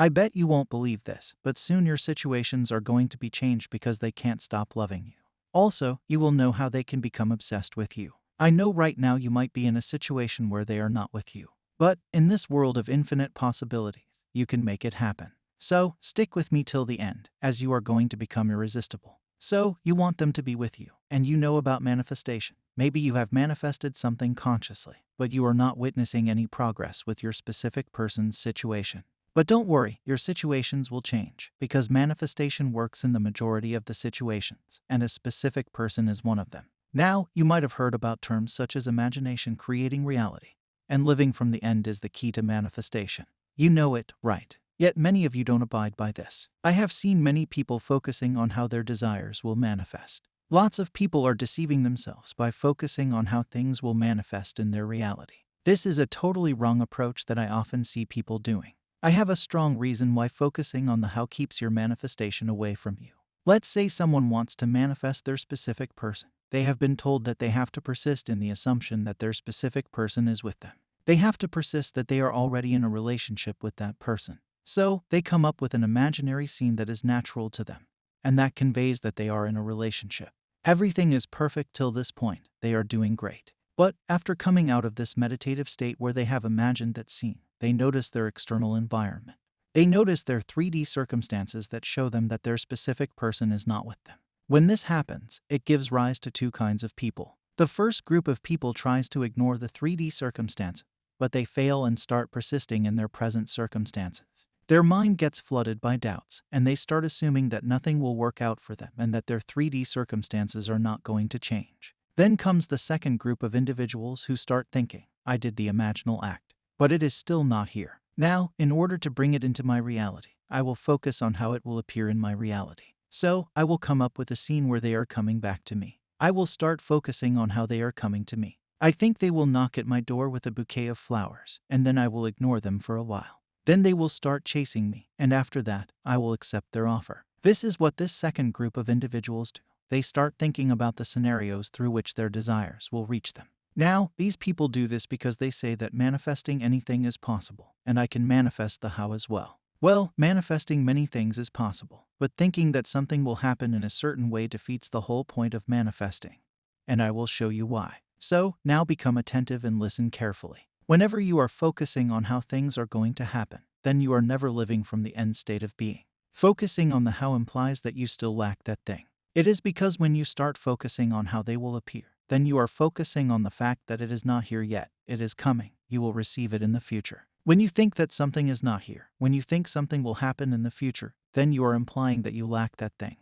I bet you won't believe this, but soon your situations are going to be changed because they can't stop loving you. Also, you will know how they can become obsessed with you. I know right now you might be in a situation where they are not with you. But in this world of infinite possibilities, you can make it happen. So, stick with me till the end, as you are going to become irresistible. So, you want them to be with you, and you know about manifestation. Maybe you have manifested something consciously, but you are not witnessing any progress with your specific person's situation. But don't worry, your situations will change, because manifestation works in the majority of the situations, and a specific person is one of them. Now, you might have heard about terms such as imagination creating reality, and living from the end is the key to manifestation. You know it, right? Yet many of you don't abide by this. I have seen many people focusing on how their desires will manifest. Lots of people are deceiving themselves by focusing on how things will manifest in their reality. This is a totally wrong approach that I often see people doing. I have a strong reason why focusing on the how keeps your manifestation away from you. Let's say someone wants to manifest their specific person. They have been told that they have to persist in the assumption that their specific person is with them. They have to persist that they are already in a relationship with that person. So, they come up with an imaginary scene that is natural to them, and that conveys that they are in a relationship. Everything is perfect till this point. They are doing great. But after coming out of this meditative state where they have imagined that scene, they notice their external environment. They notice their 3D circumstances that show them that their specific person is not with them. When this happens, it gives rise to two kinds of people. The first group of people tries to ignore the 3D circumstance, but they fail and start persisting in their present circumstances. Their mind gets flooded by doubts, and they start assuming that nothing will work out for them and that their 3D circumstances are not going to change. Then comes the second group of individuals who start thinking, I did the imaginal act, but it is still not here. Now, in order to bring it into my reality, I will focus on how it will appear in my reality. So, I will come up with a scene where they are coming back to me. I will start focusing on how they are coming to me. I think they will knock at my door with a bouquet of flowers, and then I will ignore them for a while. Then they will start chasing me, and after that, I will accept their offer. This is what this second group of individuals do. They start thinking about the scenarios through which their desires will reach them. Now, these people do this because they say that manifesting anything is possible, and I can manifest the how as well. Well, manifesting many things is possible, but thinking that something will happen in a certain way defeats the whole point of manifesting. And I will show you why. So, now become attentive and listen carefully. Whenever you are focusing on how things are going to happen, then you are never living from the end state of being. Focusing on the how implies that you still lack that thing. It is because when you start focusing on how they will appear, then you are focusing on the fact that it is not here yet. It is coming. You will receive it in the future. When you think that something is not here, when you think something will happen in the future, then you are implying that you lack that thing.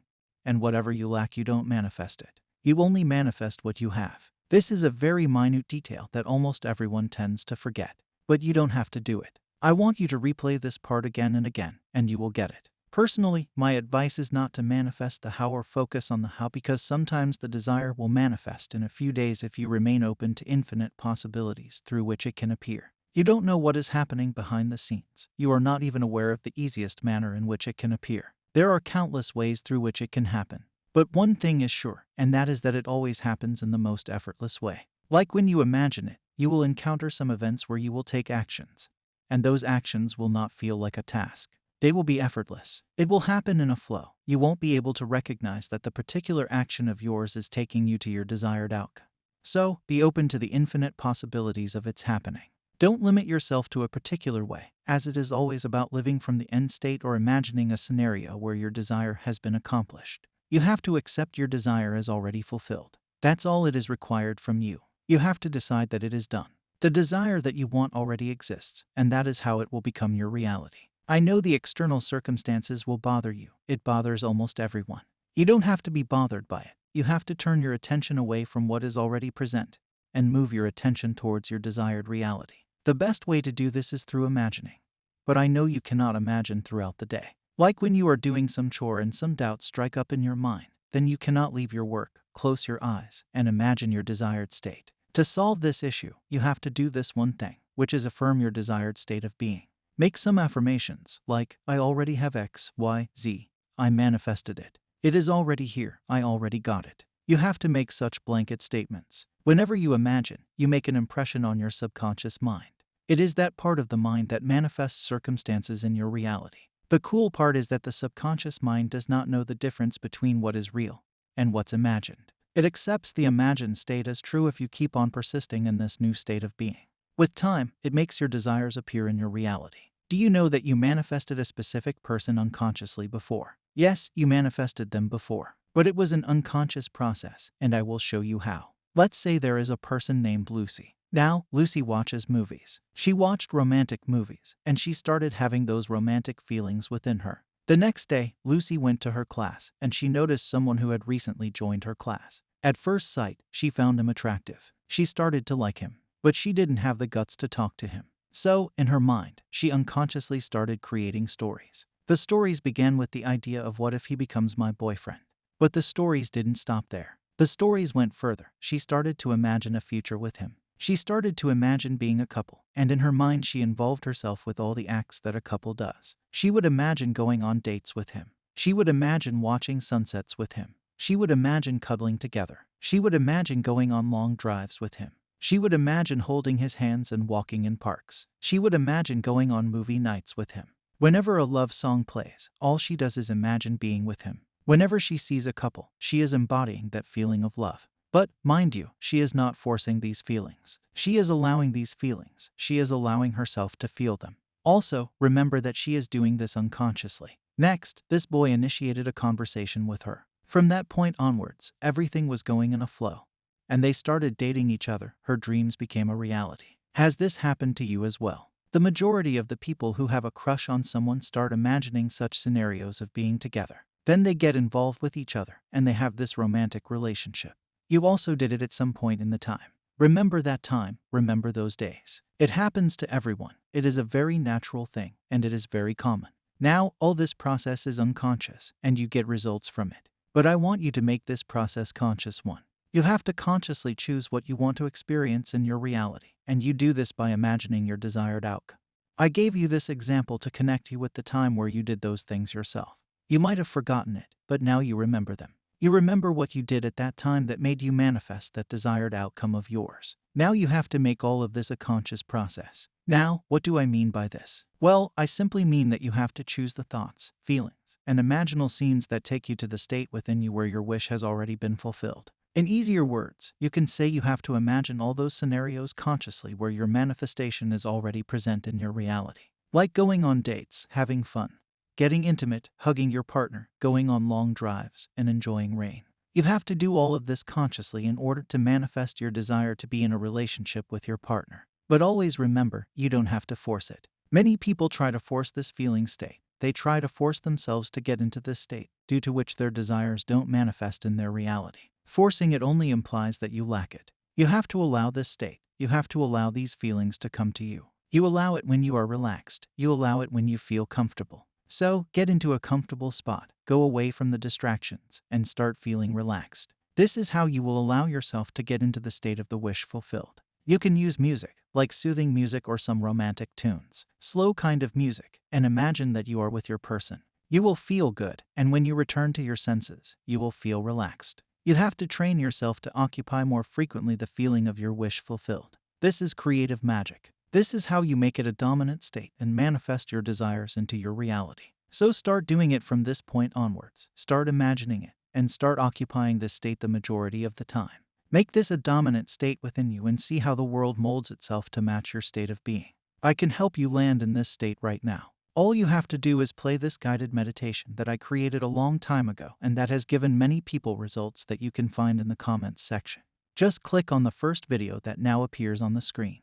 And whatever you lack, you don't manifest it. You only manifest what you have. This is a very minute detail that almost everyone tends to forget. But you don't have to do it. I want you to replay this part again and again, and you will get it. Personally, my advice is not to manifest the how or focus on the how, because sometimes the desire will manifest in a few days if you remain open to infinite possibilities through which it can appear. You don't know what is happening behind the scenes. You are not even aware of the easiest manner in which it can appear. There are countless ways through which it can happen. But one thing is sure, and that is that it always happens in the most effortless way. Like when you imagine it, you will encounter some events where you will take actions. And those actions will not feel like a task. They will be effortless. It will happen in a flow. You won't be able to recognize that the particular action of yours is taking you to your desired outcome. So, be open to the infinite possibilities of its happening. Don't limit yourself to a particular way, as it is always about living from the end state or imagining a scenario where your desire has been accomplished. You have to accept your desire as already fulfilled. That's all it is required from you. You have to decide that it is done. The desire that you want already exists, and that is how it will become your reality. I know the external circumstances will bother you. It bothers almost everyone. You don't have to be bothered by it. You have to turn your attention away from what is already present and move your attention towards your desired reality. The best way to do this is through imagining. But I know you cannot imagine throughout the day. Like when you are doing some chore and some doubts strike up in your mind, then you cannot leave your work, close your eyes, and imagine your desired state. To solve this issue, you have to do this one thing, which is affirm your desired state of being. Make some affirmations, like, I already have X, Y, Z. I manifested it. It is already here. I already got it. You have to make such blanket statements. Whenever you imagine, you make an impression on your subconscious mind. It is that part of the mind that manifests circumstances in your reality. The cool part is that the subconscious mind does not know the difference between what is real and what's imagined. It accepts the imagined state as true if you keep on persisting in this new state of being. With time, it makes your desires appear in your reality. Do you know that you manifested a specific person unconsciously before? Yes, you manifested them before. But it was an unconscious process, and I will show you how. Let's say there is a person named Lucy. Now, Lucy watches movies. She watched romantic movies, and she started having those romantic feelings within her. The next day, Lucy went to her class, and she noticed someone who had recently joined her class. At first sight, she found him attractive. She started to like him, but she didn't have the guts to talk to him. So, in her mind, she unconsciously started creating stories. The stories began with the idea of what if he becomes my boyfriend. But the stories didn't stop there. The stories went further. She started to imagine a future with him. She started to imagine being a couple, and in her mind she involved herself with all the acts that a couple does. She would imagine going on dates with him. She would imagine watching sunsets with him. She would imagine cuddling together. She would imagine going on long drives with him. She would imagine holding his hands and walking in parks. She would imagine going on movie nights with him. Whenever a love song plays, all she does is imagine being with him. Whenever she sees a couple, she is embodying that feeling of love. But, mind you, she is not forcing these feelings. She is allowing these feelings. She is allowing herself to feel them. Also, remember that she is doing this unconsciously. Next, this boy initiated a conversation with her. From that point onwards, everything was going in a flow. And they started dating each other. Her dreams became a reality. Has this happened to you as well? The majority of the people who have a crush on someone start imagining such scenarios of being together. Then they get involved with each other, and they have this romantic relationship. You also did it at some point in the time. Remember that time, remember those days. It happens to everyone. It is a very natural thing, and it is very common. Now, all this process is unconscious, and you get results from it. But I want you to make this process conscious one. You have to consciously choose what you want to experience in your reality, and you do this by imagining your desired outcome. I gave you this example to connect you with the time where you did those things yourself. You might have forgotten it, but now you remember them. You remember what you did at that time that made you manifest that desired outcome of yours. Now you have to make all of this a conscious process. Now, what do I mean by this? Well, I simply mean that you have to choose the thoughts, feelings, and imaginal scenes that take you to the state within you where your wish has already been fulfilled. In easier words, you can say you have to imagine all those scenarios consciously where your manifestation is already present in your reality. Like going on dates, having fun, getting intimate, hugging your partner, going on long drives, and enjoying rain. You have to do all of this consciously in order to manifest your desire to be in a relationship with your partner. But always remember, you don't have to force it. Many people try to force this feeling state. They try to force themselves to get into this state, due to which their desires don't manifest in their reality. Forcing it only implies that you lack it. You have to allow this state. You have to allow these feelings to come to you. You allow it when you are relaxed. You allow it when you feel comfortable. So, get into a comfortable spot, go away from the distractions, and start feeling relaxed. This is how you will allow yourself to get into the state of the wish fulfilled. You can use music, like soothing music or some romantic tunes, slow kind of music, and imagine that you are with your person. You will feel good, and when you return to your senses, you will feel relaxed. You have to train yourself to occupy more frequently the feeling of your wish fulfilled. This is creative magic. This is how you make it a dominant state and manifest your desires into your reality. So start doing it from this point onwards. Start imagining it, and start occupying this state the majority of the time. Make this a dominant state within you and see how the world molds itself to match your state of being. I can help you land in this state right now. All you have to do is play this guided meditation that I created a long time ago and that has given many people results that you can find in the comments section. Just click on the first video that now appears on the screen.